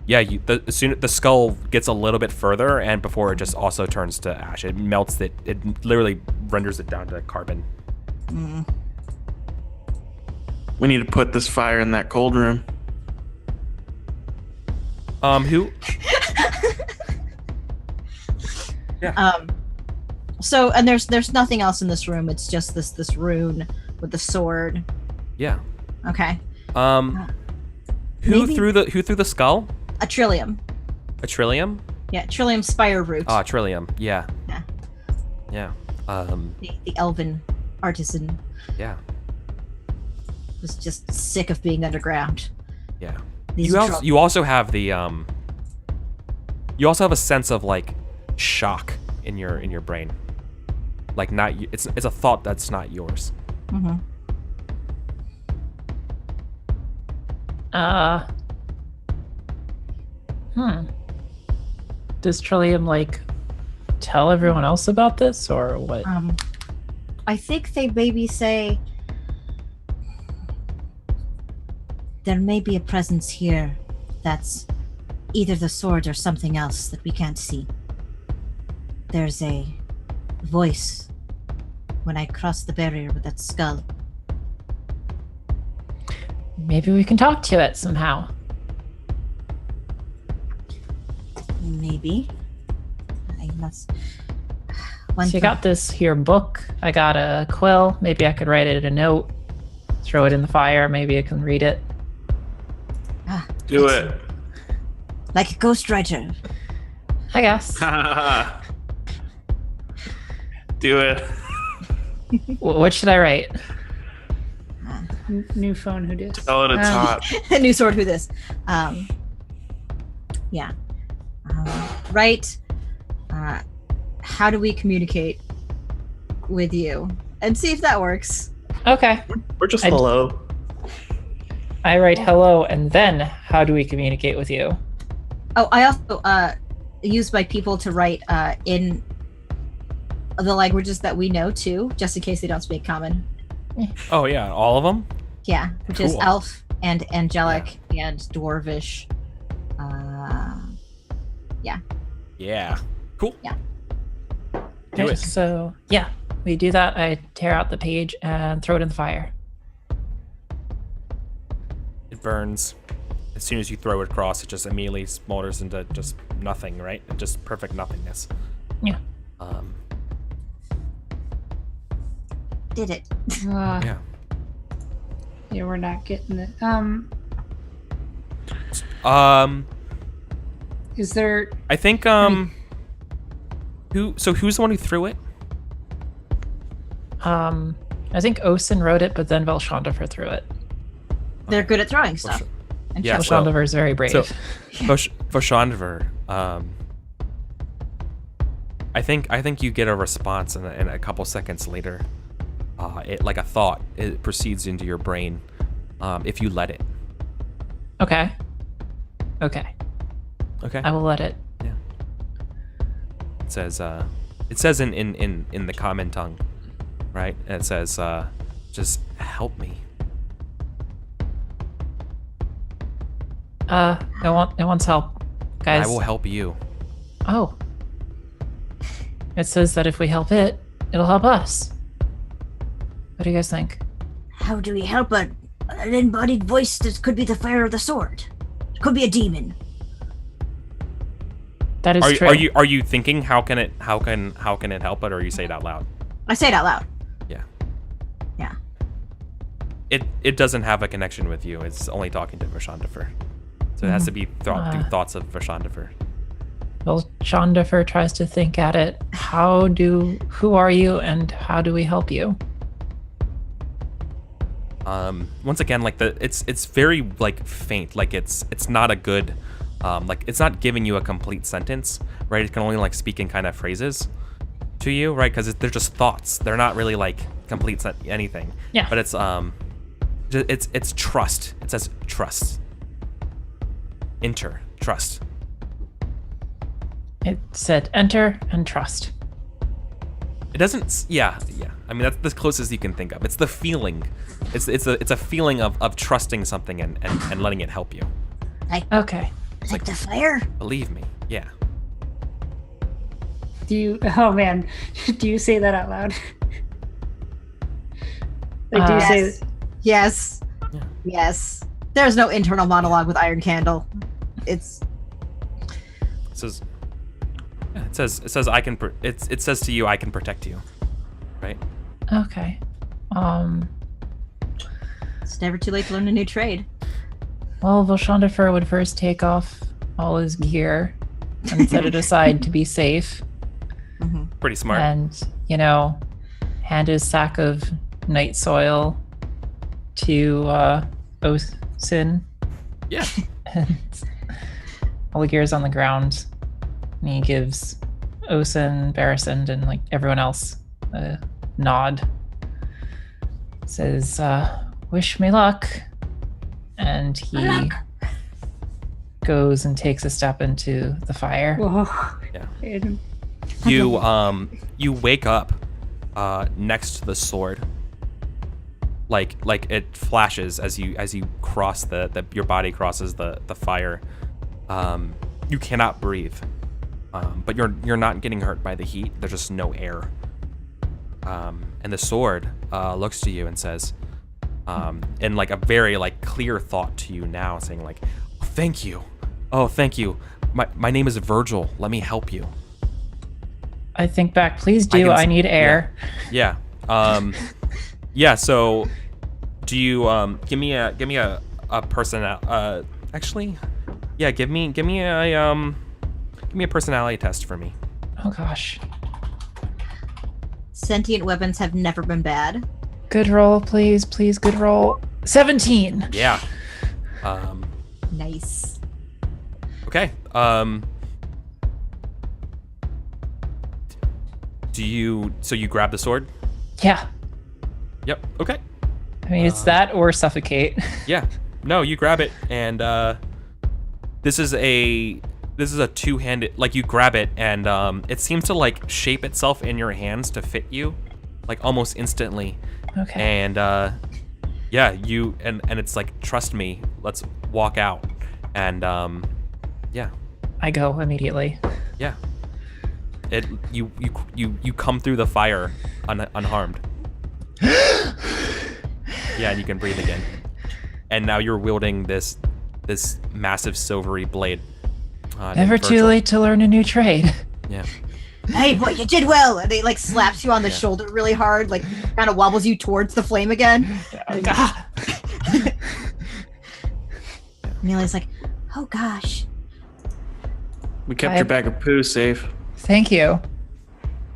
Yeah, as soon the skull gets a little bit further, and before it just also turns to ash, it melts it. It literally renders it down to carbon. We need to put this fire in that cold room. Who? So, and there's nothing else in this room. It's just this rune with the sword. Yeah. Okay. Who Maybe- threw the skull? A Trillium. A Trillium? Yeah, Trillium Spire Root. Ah, Trillium. Yeah. Yeah. Yeah. The elven artisan Yeah. was just sick of being underground. Yeah. These You also have the you also have a sense of like shock in your brain. Like it's a thought that's not yours. Mm-hmm. Does Trillium like tell everyone else about this or what? I think they maybe say there may be a presence here that's either the sword or something else that we can't see. There's a voice when I crossed the barrier with that skull. Maybe we can talk to it somehow. Maybe. I must. So you got this here book. I got a quill. Maybe I could write it a note, throw it in the fire. Maybe I can read it. Do it. Like a ghostwriter. I guess. Do it. What should I write? New phone, who did? Tell it it's hot. A new sword. Who this? Yeah. Right. how do we communicate with you? And see if that works. Okay. We're just hello. I write hello, and then how do we communicate with you? Oh, I also use my people to write in the languages that we know too, just in case they don't speak common. Oh yeah, all of them. Yeah, which is Cool. elf and angelic and dwarvish. Yeah. Cool. Yeah. Do it. So, yeah, we do that. I tear out the page and throw it in the fire. It burns. As soon as you throw it across, it just immediately smolders into just nothing, right? Just perfect nothingness. Yeah. Did it. Yeah. Yeah, we're not getting it. Is there? I think who's the one who threw it? I think Osin wrote it, but then Velshondifer threw it. They're good at throwing stuff. And Yeah, checking. so- Velshondifer is very brave. So, Voshandiver, I think you get a response, and a couple seconds later, it like a thought, it proceeds into your brain, if you let it. Okay. Okay. I will let it. It says in the common tongue, right? And it says, just help me. It wants help, guys. I will help you. Oh. It says that if we help it, it'll help us. What do you guys think? How do we help an embodied voice that could be the fire of the sword? It could be a demon. That is true. Are you thinking how can it help it, or you say it out loud? I say it out loud. Yeah. Yeah. It doesn't have a connection with you. It's only talking to Voshandifer. So it has to be through thoughts of Voshandifer. Well, Shondifer tries to think at it. Who are you and how do we help you? Once again, like it's very like faint. Like it's not a good, like it's not giving you a complete sentence, right? It can only like speak in kind of phrases to you, right? Because they're just thoughts. They're not really like complete anything. Yeah. But it's trust. It says trust. Enter trust. It said enter and trust. It doesn't. Yeah. I mean, that's the closest you can think of. It's the feeling. It's a feeling of trusting something and letting it help you. Okay. Like the fire? Believe me. Yeah. Do you? Oh man, do you say that out loud? Like, do you say? Yes. Yeah. Yes. There's no internal monologue with Iron Candle. It says I can. It says to you, I can protect you. Right. Okay. It's never too late to learn a new trade. Well, Velshondifer would first take off all his gear and set it aside to be safe. Mm-hmm. Pretty smart. And, hand his sack of night soil to Osin. Yeah. And all the gear's on the ground. And he gives Osin, Barrisond, and like everyone else a nod. Says, wish me luck. And he goes and takes a step into the fire. Whoa. Yeah. You wake up next to the sword. Like it flashes as you cross your body crosses the fire. You cannot breathe. But you're not getting hurt by the heat. There's just no air. And the sword looks to you and says, in like a very like clear thought to you now, saying like, oh, thank you. My name is Virgil. Let me help you. I think back. Please do. I need air. Yeah. Yeah. So, do you give me a personality? Actually, yeah. Give me a personality test for me. Oh gosh. Sentient weapons have never been bad. Good roll, please. Please, good roll. 17. Yeah. Nice. Okay. So you grab the sword? Yeah. Yep. Okay. I mean, it's that or suffocate. Yeah. No, you grab it, and this is a two-handed. Like you grab it, and it seems to like shape itself in your hands to fit you, like almost instantly. Okay. And yeah, you and it's like, trust me, let's walk out. And yeah. I go immediately. Yeah. You come through the fire unharmed. Yeah, and you can breathe again. And now you're wielding this massive silvery blade. Never too late to learn a new trade. Yeah. Hey, boy, you did well. And he like slaps you on the shoulder really hard, like kind of wobbles you towards the flame again. Amelia's like, oh gosh. We kept your bag of poo safe. Thank you.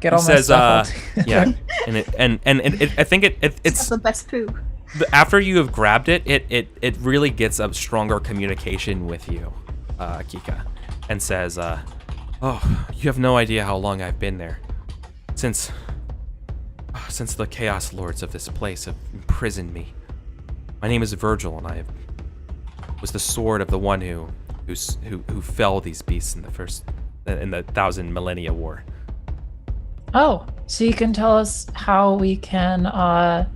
Get all It my says, stuff out. yeah, and I think it's That's the best poo. after you have grabbed it, it really gets a stronger communication with you, Kika, and says, oh, you have no idea how long I've been there, since the Chaos Lords of this place have imprisoned me. My name is Virgil, and I was the sword of the one who fell these beasts in the 1,000 Millennia War. Oh, so you can tell us how we can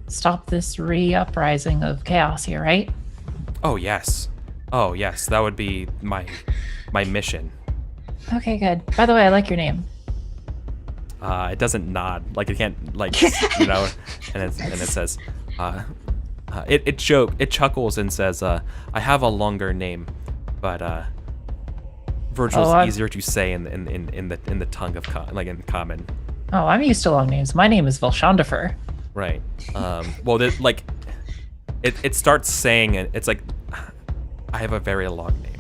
stop this re-uprising of chaos here, right? Oh yes, that would be my mission. Okay, good. By the way, I like your name. It doesn't nod, like it can't, like, you know, and it says, it chuckles and says, I have a longer name, but Virgil's easier to say in the tongue of in common. Oh, I'm used to long names. My name is Vilshandifer. Right. Well, it starts saying it. It's like, I have a very long name.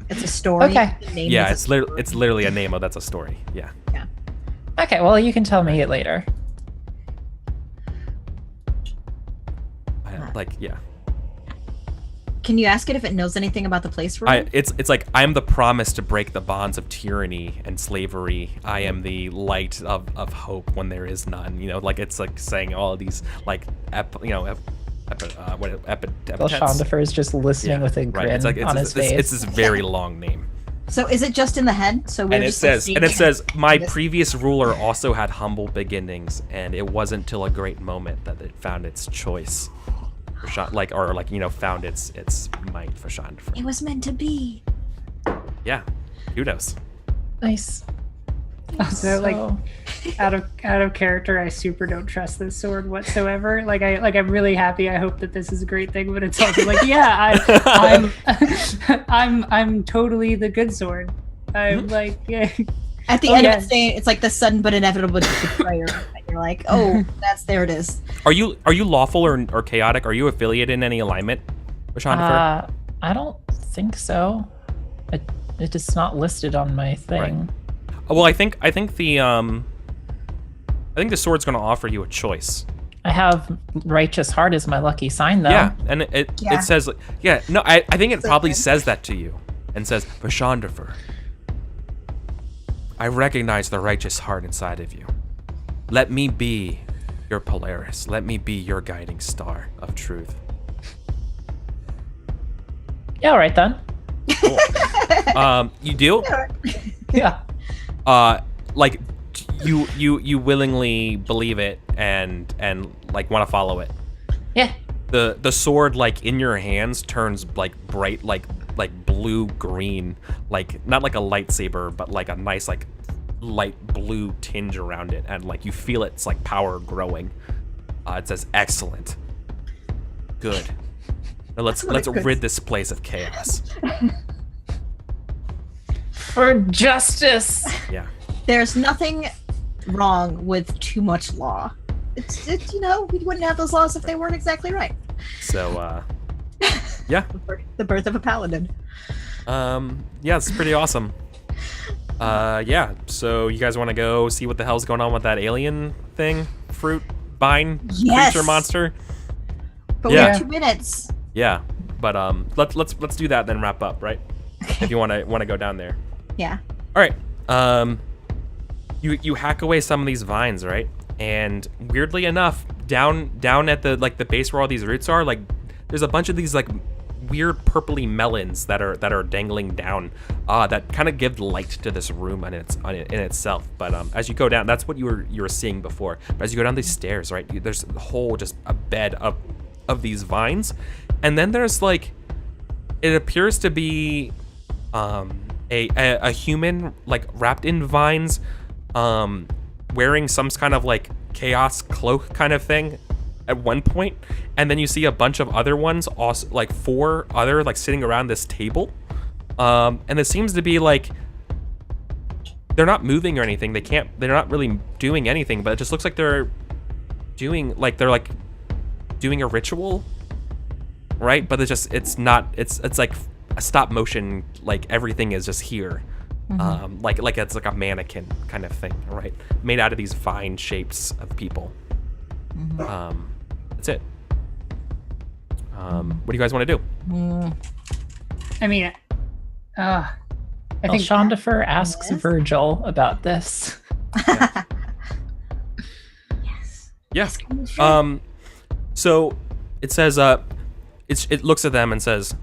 It's a story. Okay. The name Yeah, is it's literally a name. Oh, that's a story. Yeah. Yeah. Okay, well, you can tell me it later. Yeah. Can you ask it if it knows anything about the place we're in? It's like, I am the promise to break the bonds of tyranny and slavery. I am the light of hope when there is none. You know, like it's like saying all of these like epithets. Vilshandifer is just listening with a grin It's like, on his face. It's this very long name. So is it just in the head? So we're And it just like, says, seeing- my previous ruler also had humble beginnings, and it wasn't till a great moment that it found its choice. Found its might for Shandifer. It was meant to be. Yeah, kudos. Nice. Also, like, out of character, I super don't trust this sword whatsoever. I'm really happy. I hope that this is a great thing, but it's also like, yeah, I'm totally the good sword. I'm like, yeah. At the end of it, saying it's like the sudden but inevitable betrayal. And you're like, oh, there it is. Are you lawful or chaotic? Are you affiliated in any alignment with Shandifer? I don't think so. It is not listed on my thing. Right. Well, I think the sword's going to offer you a choice. I have righteous heart as my lucky sign, though. Yeah, and it says, I think it probably says that to you, and says, Shandifer, I recognize the righteous heart inside of you. Let me be your Polaris. Let me be your guiding star of truth. Yeah, all right then. Cool. You do? Yeah. Like, you willingly believe it and like want to follow it. Yeah. The sword, like, in your hands turns like bright like blue green, like not like a lightsaber, but like a nice like light blue tinge around it, and like you feel its like power growing. It says, excellent, good. Now let's rid this place of chaos. For justice. Yeah. There's nothing wrong with too much law. It's we wouldn't have those laws if they weren't exactly right. So yeah. The birth of a paladin. Yeah, it's pretty awesome. Yeah, so you guys want to go see what the hell's going on with that alien thing? Fruit vine creature monster? But we have 2 minutes. Yeah, but let's do that, then wrap up, right? Okay. If you want to go down there. Yeah. All right. you hack away some of these vines, right? And weirdly enough, down at the like the base where all these roots are, like there's a bunch of these like weird purpley melons that are dangling down, that kind of give light to this room in itself. But as you go down, that's what you were seeing before. But as you go down these stairs, right, there's a whole just a bed of these vines, and then there's like, it appears to be a human like wrapped in vines, wearing some kind of like chaos cloak kind of thing at one point, and then you see a bunch of other ones, also like 4 other like sitting around this table, and it seems to be like they're not moving or anything. They're not really doing anything, but it just looks like they're doing a ritual, right? But it's like a stop motion, like everything is just here. Like it's like a mannequin kind of thing, right? Made out of these vine shapes of people. That's it. What do you guys want to do? I mean, I think Shondifer asks Virgil about this. Yes. Yeah. So it says, it looks at them and says,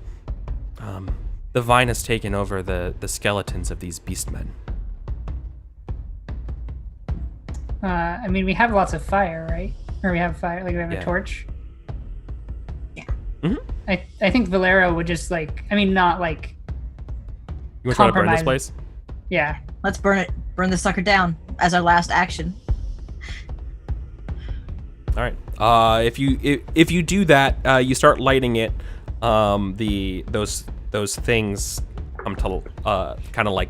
the vine has taken over the skeletons of these beastmen. I mean, we have lots of fire, right? Or we have fire, like we have a torch. Yeah. I think Valero would just like, I mean, not like. You want to try to burn this place? Yeah. Let's burn the sucker down as our last action. All right. If you do that, you start lighting it. Those things come to kind of like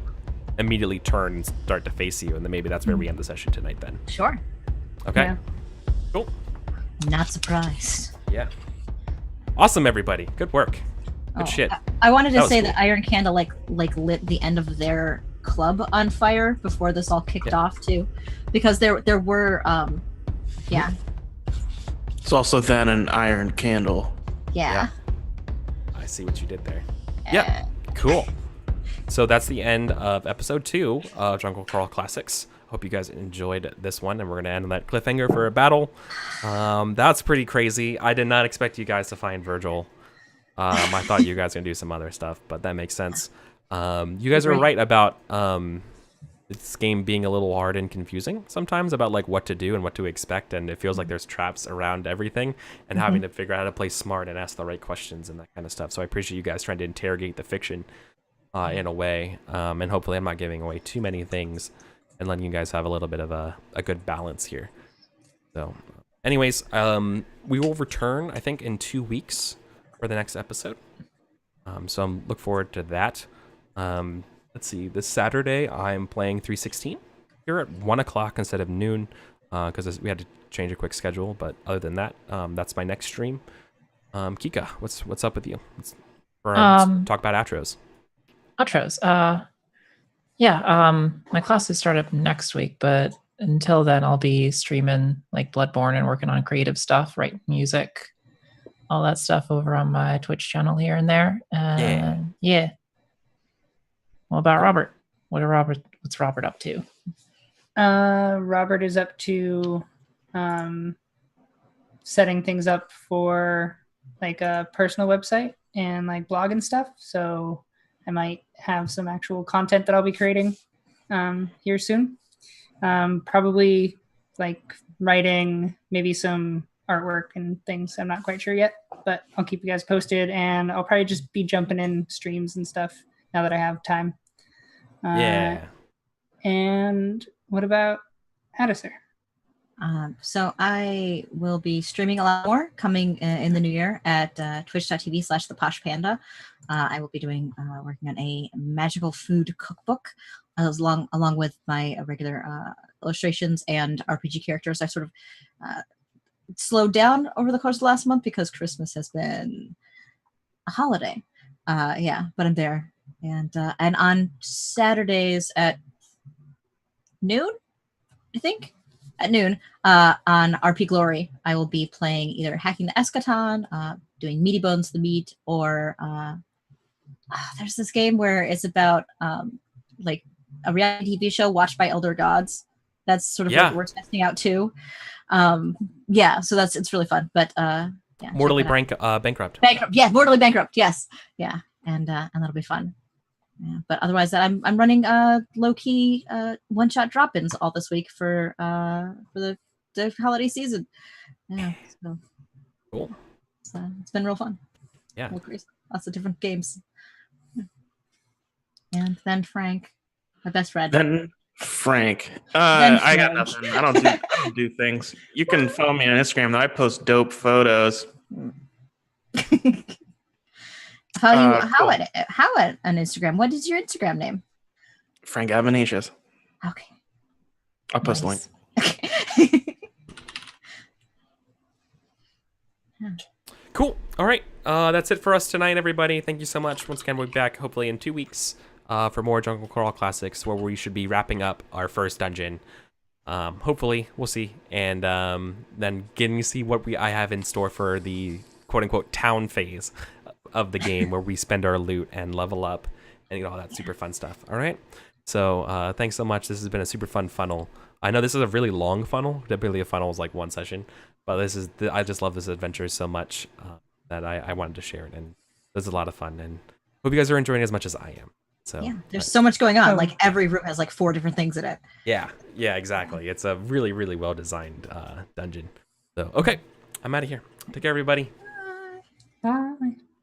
immediately turn and start to face you, and then maybe that's where we end the session tonight. Then. Sure. Okay. Yeah. Cool. Not surprised. Yeah. Awesome, everybody. Good work. Good shit. I wanted to say cool. that Iron Candle like lit the end of their club on fire before this all kicked off too, because there were yeah. It's also then an iron candle. Yeah. I see what you did there. Yeah. Cool. So that's the end of episode 2 of Jungle Crawl Classics. Hope you guys enjoyed this one, and we're gonna end on that cliffhanger for a battle. That's pretty crazy. I did not expect you guys to find Virgil. I thought you guys were gonna do some other stuff, but that makes sense. You guys are right about this game being a little hard and confusing sometimes about like what to do and what to expect, and it feels like there's traps around everything, and having to figure out how to play smart and ask the right questions and that kind of stuff. So I appreciate you guys trying to interrogate the fiction in a way, and hopefully I'm not giving away too many things and letting you guys have a little bit of a good balance here. So anyways, we will return, I think, in 2 weeks for the next episode. So I'm look forward to that. Let's see, this Saturday I'm playing 316 here at 1 o'clock instead of noon, because we had to change a quick schedule. But other than that, that's my next stream. Kika, what's up with you? Let's talk about outros. My classes start up next week, but until then I'll be streaming like Bloodborne and working on creative stuff, writing music, all that stuff over on my Twitch channel here and there. Yeah. What about Robert? What's Robert up to? Robert is up to setting things up for like a personal website and like blog and stuff. So I might have some actual content that I'll be creating here soon. Probably like writing, maybe some artwork and things. I'm not quite sure yet, but I'll keep you guys posted, and I'll probably just be jumping in streams and stuff now that I have time. And what about Addisar? So I will be streaming a lot more coming in the new year at twitch.tv/theposhpanda. I will be working on a magical food cookbook along with my regular illustrations and RPG characters. I sort of slowed down over the course of the last month because Christmas has been a holiday. But I'm there. And on Saturdays at noon, I think, at noon, on RP Glory, I will be playing either Hacking the Eschaton, doing Meaty Bones the Meat, or there's this game where it's about like a reality TV show watched by elder gods. That's sort of Yeah. what we're testing out too. Yeah, so it's really fun. But yeah, Mortally check it out. bankrupt. Bankrupt. Yeah, mortally bankrupt. Yes. Yeah, and that'll be fun. Yeah, but otherwise, I'm running low key one shot drop ins all this week for the holiday season. Yeah, so Cool. it's been real fun. Yeah. Real crazy. Lots of different games. Yeah. And then Frank, my best friend. Then Frank. Then I got Frank. nothing. I don't do things. You can follow me on Instagram though. I post dope photos. How Cool. at an Instagram? What is your Instagram name? Frank Avenatius. Okay. I'll post a link. Okay. Cool. All right. That's it for us tonight, everybody. Thank you so much. Once again, we'll be back hopefully in 2 weeks for more Jungle Crawl Classics, where we should be wrapping up our first dungeon. Hopefully, we'll see, and then getting to see what I have in store for the quote-unquote town phase of the game, where we spend our loot and level up and all that super fun stuff. All right. So thanks so much. This has been a super fun funnel. I know this is a really long funnel. Typically, a funnel is like one session, but I just love this adventure so much that I wanted to share it, and this is a lot of fun, and hope you guys are enjoying it as much as I am. So yeah, there's so much going on. Like every room has like 4 different things in it. Yeah, exactly. It's a really, really well designed dungeon. So okay, I'm out of here. Take care, everybody. Bye.